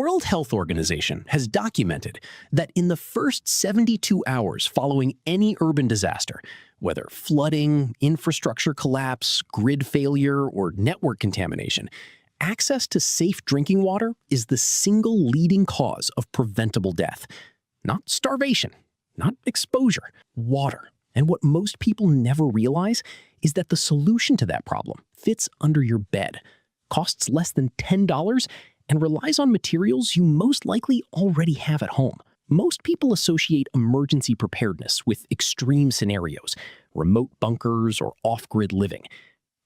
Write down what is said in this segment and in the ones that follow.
World Health Organization has documented that in the first 72 hours following any urban disaster, whether flooding, infrastructure collapse, grid failure, or network contamination, access to safe drinking water is the single leading cause of preventable death. Not starvation, not exposure, water. And what most people never realize is that the solution to that problem fits under your bed, costs less than $10, and relies on materials you most likely already have at home. Most people associate emergency preparedness with extreme scenarios, remote bunkers, or off-grid living.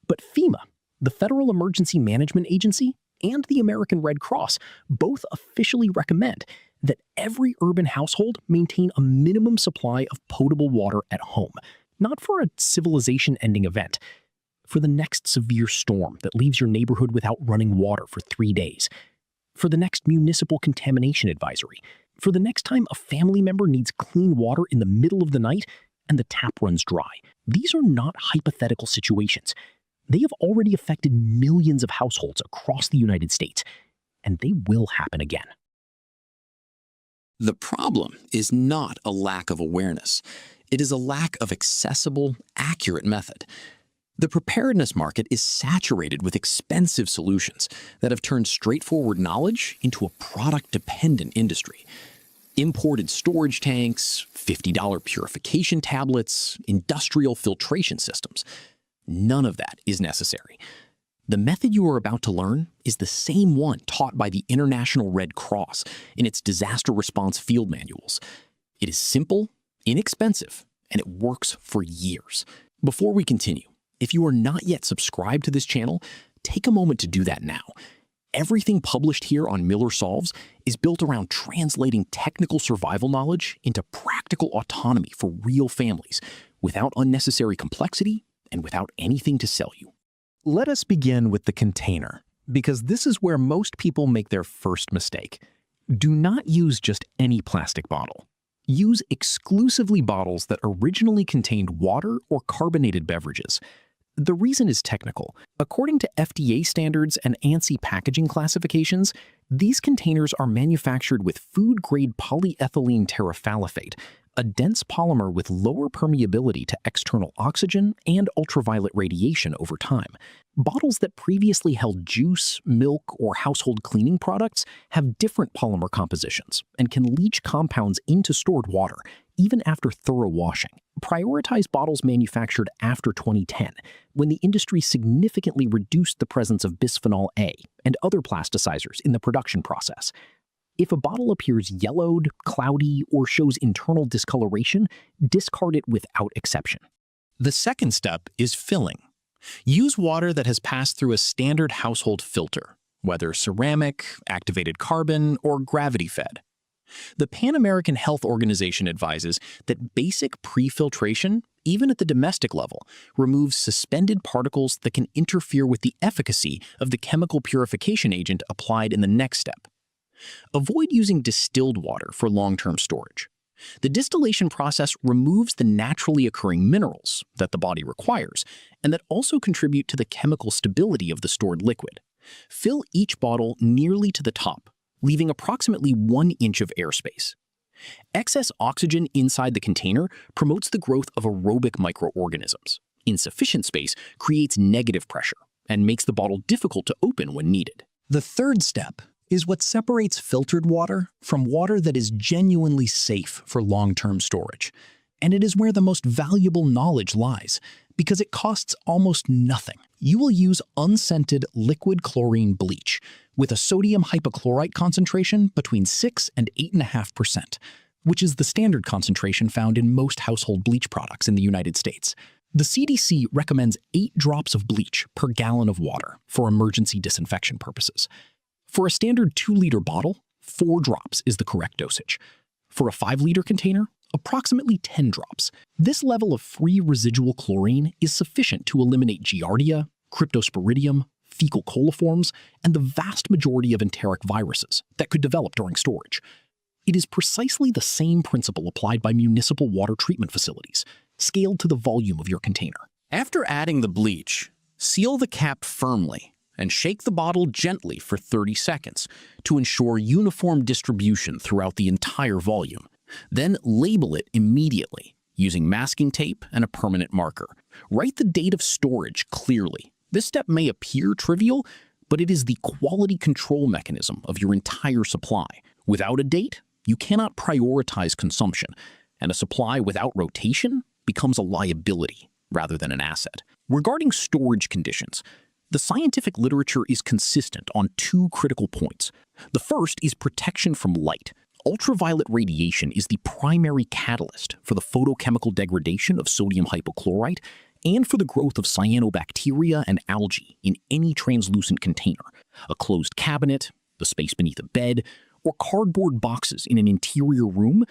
But FEMA, the Federal Emergency Management Agency, and the American Red Cross both officially recommend that every urban household maintain a minimum supply of potable water at home, not for a civilization-ending event, for the next severe storm that leaves your neighborhood without running water for 3 days, for the next municipal contamination advisory, for the next time a family member needs clean water in the middle of the night and the tap runs dry. These are not hypothetical situations. They have already affected millions of households across the United States, and they will happen again. The problem is not a lack of awareness. It is a lack of accessible, accurate method. The preparedness market is saturated with expensive solutions that have turned straightforward knowledge into a product-dependent industry. Imported storage tanks, $50 purification tablets, industrial filtration systems. None of that is necessary. The method you are about to learn is the same one taught by the International Red Cross in its disaster response field manuals. It is simple, inexpensive, and it works for years. Before we continue, if you are not yet subscribed to this channel, take a moment to do that now. Everything published here on Miller Solves is built around translating technical survival knowledge into practical autonomy for real families, without unnecessary complexity and without anything to sell you. Let us begin with the container, because this is where most people make their first mistake. Do not use just any plastic bottle. Use exclusively bottles that originally contained water or carbonated beverages. The reason is technical. According to FDA standards and ANSI packaging classifications, these containers are manufactured with food-grade polyethylene terephthalate, a dense polymer with lower permeability to external oxygen and ultraviolet radiation over time. Bottles that previously held juice, milk, or household cleaning products have different polymer compositions and can leach compounds into stored water, even after thorough washing. Prioritize bottles manufactured after 2010, when the industry significantly reduced the presence of bisphenol A and other plasticizers in the production process. If a bottle appears yellowed, cloudy, or shows internal discoloration, discard it without exception. The second step is filling. Use water that has passed through a standard household filter, whether ceramic, activated carbon, or gravity-fed. The Pan American Health Organization advises that basic pre-filtration, even at the domestic level, removes suspended particles that can interfere with the efficacy of the chemical purification agent applied in the next step. Avoid using distilled water for long-term storage. The distillation process removes the naturally occurring minerals that the body requires and that also contribute to the chemical stability of the stored liquid. Fill each bottle nearly to the top, leaving approximately 1 inch of airspace. Excess oxygen inside the container promotes the growth of aerobic microorganisms. Insufficient space creates negative pressure and makes the bottle difficult to open when needed. The third step is what separates filtered water from water that is genuinely safe for long-term storage. And it is where the most valuable knowledge lies, because it costs almost nothing. You will use unscented liquid chlorine bleach with a sodium hypochlorite concentration between 6 and 8.5%, which is the standard concentration found in most household bleach products in the United States. The CDC recommends 8 drops of bleach per gallon of water for emergency disinfection purposes. For a standard 2-liter bottle, 4 drops is the correct dosage. For a 5-liter container, approximately 10 drops. This level of free residual chlorine is sufficient to eliminate Giardia, Cryptosporidium, fecal coliforms, and the vast majority of enteric viruses that could develop during storage. It is precisely the same principle applied by municipal water treatment facilities, scaled to the volume of your container. After adding the bleach, seal the cap firmly and shake the bottle gently for 30 seconds to ensure uniform distribution throughout the entire volume. Then label it immediately using masking tape and a permanent marker. Write the date of storage clearly. This step may appear trivial, but it is the quality control mechanism of your entire supply. Without a date, you cannot prioritize consumption, and a supply without rotation becomes a liability rather than an asset. Regarding storage conditions, the scientific literature is consistent on two critical points. The first is protection from light. Ultraviolet radiation is the primary catalyst for the photochemical degradation of sodium hypochlorite and for the growth of cyanobacteria and algae in any translucent container, a closed cabinet, the space beneath a bed, or cardboard boxes in an interior room.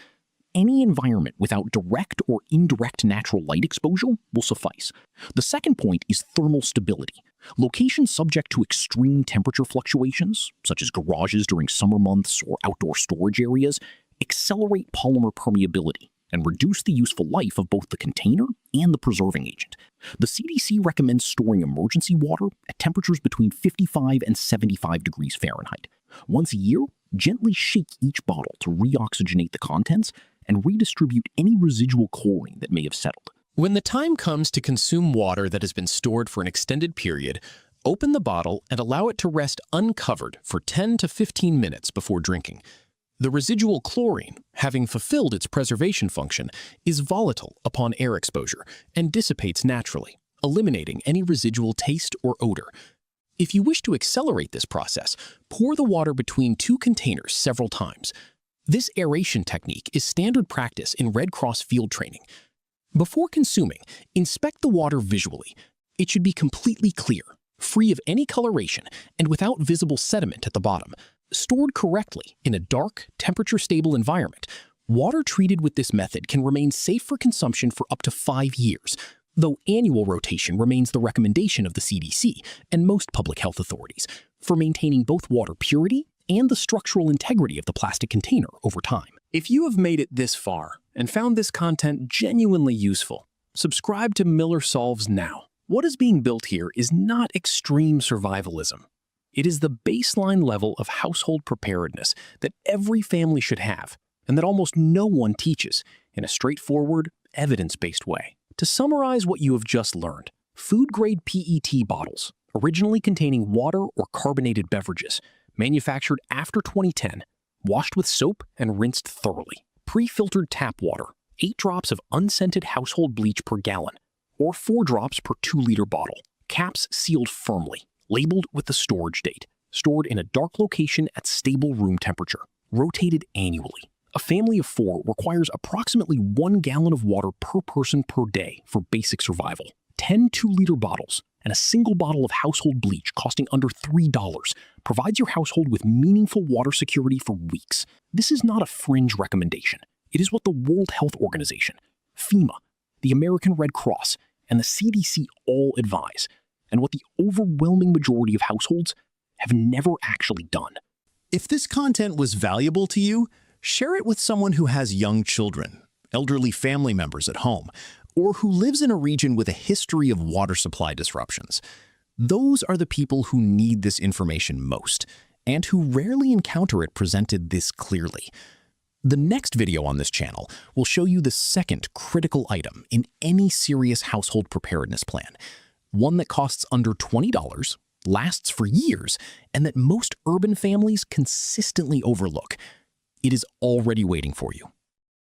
Any environment without direct or indirect natural light exposure will suffice. The second point is thermal stability. Locations subject to extreme temperature fluctuations, such as garages during summer months or outdoor storage areas, accelerate polymer permeability and reduce the useful life of both the container and the preserving agent. The CDC recommends storing emergency water at temperatures between 55 and 75 degrees Fahrenheit. Once a year, gently shake each bottle to reoxygenate the contents and redistribute any residual chlorine that may have settled. When the time comes to consume water that has been stored for an extended period, open the bottle and allow it to rest uncovered for 10 to 15 minutes before drinking. The residual chlorine, having fulfilled its preservation function, is volatile upon air exposure and dissipates naturally, eliminating any residual taste or odor. If you wish to accelerate this process, pour the water between two containers several times. This aeration technique is standard practice in Red Cross field training. Before consuming, inspect the water visually. It should be completely clear, free of any coloration, and without visible sediment at the bottom. Stored correctly in a dark, temperature-stable environment, water treated with this method can remain safe for consumption for up to 5 years, though annual rotation remains the recommendation of the CDC and most public health authorities for maintaining both water purity and the structural integrity of the plastic container over time. If you have made it this far and found this content genuinely useful, subscribe to Miller Solves now. What is being built here is not extreme survivalism. It is the baseline level of household preparedness that every family should have and that almost no one teaches in a straightforward, evidence-based way. To summarize what you have just learned, food-grade PET bottles, originally containing water or carbonated beverages, manufactured after 2010, washed with soap and rinsed thoroughly. Pre-filtered tap water, 8 drops of unscented household bleach per gallon, or 4 drops per 2-liter bottle. Caps sealed firmly, labeled with the storage date, stored in a dark location at stable room temperature, rotated annually. A family of 4 requires approximately 1 gallon of water per person per day for basic survival. 10 2-liter bottles and a single bottle of household bleach costing under $3 provides your household with meaningful water security for weeks. This is not a fringe recommendation. It is what the World Health Organization, FEMA, the American Red Cross, and the CDC all advise, and what the overwhelming majority of households have never actually done. If this content was valuable to you, share it with someone who has young children, elderly family members at home, or who lives in a region with a history of water supply disruptions. Those are the people who need this information most, and who rarely encounter it presented this clearly. The next video on this channel will show you the second critical item in any serious household preparedness plan, one that costs under $20, lasts for years, and that most urban families consistently overlook. It is already waiting for you.